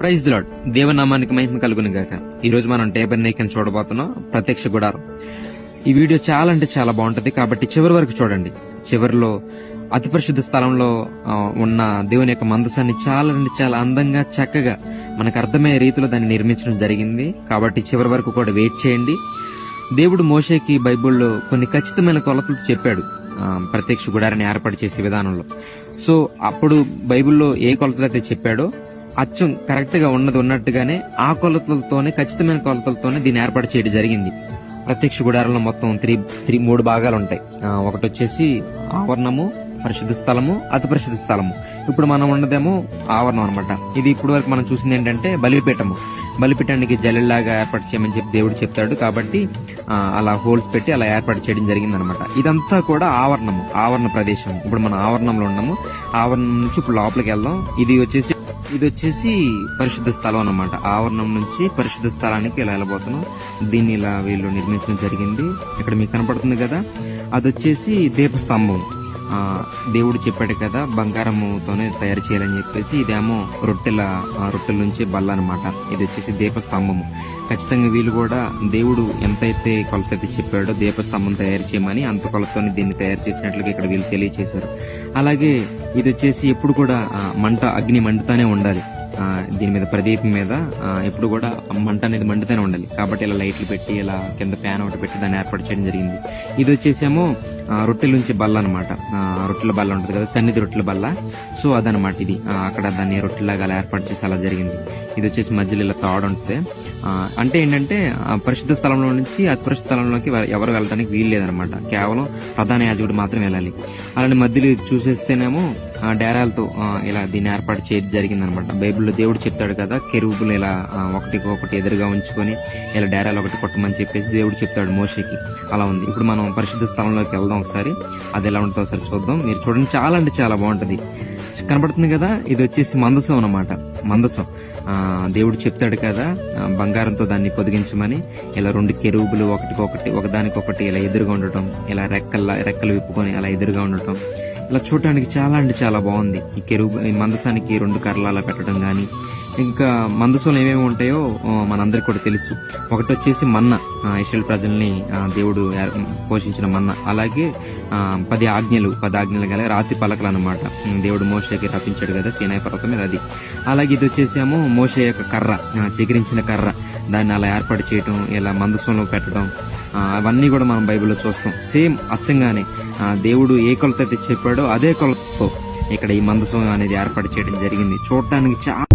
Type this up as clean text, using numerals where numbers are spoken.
Praise the lord. దేవనామానికి మహిమ కలుగును గాక. ఈ రోజు మనం టేబర్నేకల్ చూడబోతున్నాం, ప్రత్యక్ష గుడారం. ఈ వీడియో చాలా అంటే చాలా బాగుంటది, కాబట్టి చివరి వరకు చూడండి. చివరిలో అతి పరిశుద్ధ స్థలంలో ఉన్న దేవుని యొక్క మందసాన్ని చాలా అంటే చాలా అందంగా చక్కగా మనకు అర్థమయ్యే రీతిలో దాన్ని నిర్మించడం జరిగింది. కాబట్టి చివరి వరకు కూడా వెయిట్ చేయండి. దేవుడు మోషేకి బైబిల్లో కొన్ని ఖచ్చితమైన కొలతలు చెప్పాడు ప్రత్యక్ష గుడారాన్ని ఏర్పాటు చేసే విధానంలో. సో అప్పుడు బైబిల్లో ఏ కొలతలు అయితే చెప్పాడో అచ్చం కరెక్ట్ గా ఉన్నట్టుగానే ఆ కొలతలతోనే, ఖచ్చితమైన కొలతలతోనే దీన్ని ఏర్పాటు చేయడం జరిగింది. ప్రత్యక్ష గుడారంలో మొత్తం మూడు భాగాలు ఉంటాయి. ఒకటి వచ్చేసి ఆవరణము, పరిశుద్ధ స్థలము, అతి పరిశుద్ధ స్థలము. ఇప్పుడు మనం ఉన్నదేమో ఆవరణం అనమాట. ఇది ఇప్పుడు వరకు మనం చూసింది ఏంటంటే బలిపీఠము. బలిపీఠానికి జల్లెల్లాగా ఏర్పాటు చేయమని చెప్పి దేవుడు చెప్తాడు, కాబట్టి అలా హోల్స్ పెట్టి అలా ఏర్పాటు చేయడం జరిగింది అనమాట. ఇదంతా కూడా ఆవరణము, ఆవరణ ప్రదేశం. ఇప్పుడు మనం ఆవరణంలో ఉన్నాము. ఆవరణం నుంచి ఇప్పుడు లోపలికి వెళ్దాం. ఇది వచ్చేసి పరిశుద్ధ స్థలం అన్నమాట. ఆవరణం నుంచి పరిశుద్ధ స్థలానికి ఇలా వెళ్ళబోతున్నాం. దీన్ని ఇలా వీళ్ళు నిర్మించడం జరిగింది. ఇక్కడ మీకు కనపడుతుంది కదా, అది వచ్చేసి దీపస్తంభం. దేవుడు చెప్పాడు కదా బంగారముతోనే తయారు చేయాలని చెప్పేసి. ఇదేమో రొట్టెల నుంచి బల్ల అనమాట. ఇది వచ్చేసి దీపస్తంభము. ఖచ్చితంగా వీళ్ళు కూడా దేవుడు ఎంతైతే కొలతైతే చెప్పాడో దీపస్తంభం తయారు చేయమని, అంత కొలతతోనే దీన్ని తయారు చేసినట్లుగా ఇక్కడ వీళ్ళు తెలియచేశారు. అలాగే ఇది వచ్చేసి ఎప్పుడు కూడా అగ్ని మండుతానే ఉండాలి. దీని మీద ప్రదీపం మీద ఎప్పుడు కూడా మంట అనేది మండుతూనే ఉండాలి. కాబట్టి ఇలా లైట్లు పెట్టి ఇలా కింద ఫ్యాన్ ఒకటి పెట్టి దాన్ని ఏర్పాటు చేయడం జరిగింది. ఇది వచ్చేసేమో రొట్టెల నుంచి బల్ల అనమాట. రొట్టెల బల్ల ఉంటుంది కదా, సన్నిధి రొట్టెల బల్ల. సో అదనమాట ఇది. అక్కడ దాన్ని రొట్టెలాగా అలా ఏర్పాటు చేసి అలా జరిగింది. ఇది వచ్చేసి మధ్యలో ఇలా తాడు ఉంటుంది. అంటే ఏంటంటే పరిశుద్ధ స్థలంలో నుంచి అతి పరిశుద్ధ స్థలంలోకి ఎవరు వెళ్ళడానికి వీలు లేదనమాట. కేవలం ప్రధాన యాజకుడు మాత్రం వెళ్ళాలి. అలాంటి మధ్యలో చూసేస్తేనేమో డేరాలతో ఇలా దీన్ని ఏర్పాటు చేయడం జరిగింది అనమాట. బైబిల్లో దేవుడు చెప్తాడు కదా, కెరూబులు ఇలా ఒకటి ఎదురుగా ఉంచుకొని ఇలా డేరాలు ఒకటి కొట్టమని చెప్పేసి దేవుడు చెప్తాడు మోషేకి. అలా ఉంది. ఇప్పుడు మనం పరిశుద్ధ స్థలంలోకి వెళ్దాం ఒకసారి. అది ఎలా ఉంటుందో ఒకసారి చూద్దాం. మీరు చూడండి, చాలా అంటే చాలా బాగుంటది. కనబడుతుంది కదా, ఇది వచ్చేసి మందసం అన్నమాట. మందసం దేవుడు చెప్తాడు కదా బంగారంతో దాన్ని పొదిగించమని. ఇలా 2 కెరూబులు ఒకదానికొకటి ఇలా ఎదురుగా ఉండటం, ఇలా రెక్కలు విప్పుకొని అలా ఎదురుగా ఉండటం, ఇలా చూడటానికి చాలా అంటే చాలా బాగుంది. ఈ మందసానికి 2 కర్రలు అలా పెట్టడం గానీ, ఇంకా మందసంలో ఏమేమి ఉంటాయో మనందరికి కూడా తెలుసు. ఒకటి వచ్చేసి మన్నా, ఇశ్రాయేలు ప్రజల్ని దేవుడు పోషించిన మన్నా. అలాగే 10 ఆజ్ఞలు గల రాతి పలకలు అనమాట. దేవుడు మోషేకి రప్పించాడు కదా సీనాయి పర్వతం మీద, అది. అలాగే ఇది వచ్చేసేమో మోషే యొక్క కర్ర, చిగురించిన కర్ర, దాన్ని అలా ఏర్పాటు చేయటం, ఇలా మందసంలో పెట్టడం, అవన్నీ కూడా మనం బైబిల్లో చూస్తాం. సేమ్ అచ్చంగానే దేవుడు ఏ కొలత అయితే చెప్పాడో అదే కొలతతో ఇక్కడ ఈ మందసం అనేది ఏర్పాటు చేయడం జరిగింది. చూడటానికి చాలా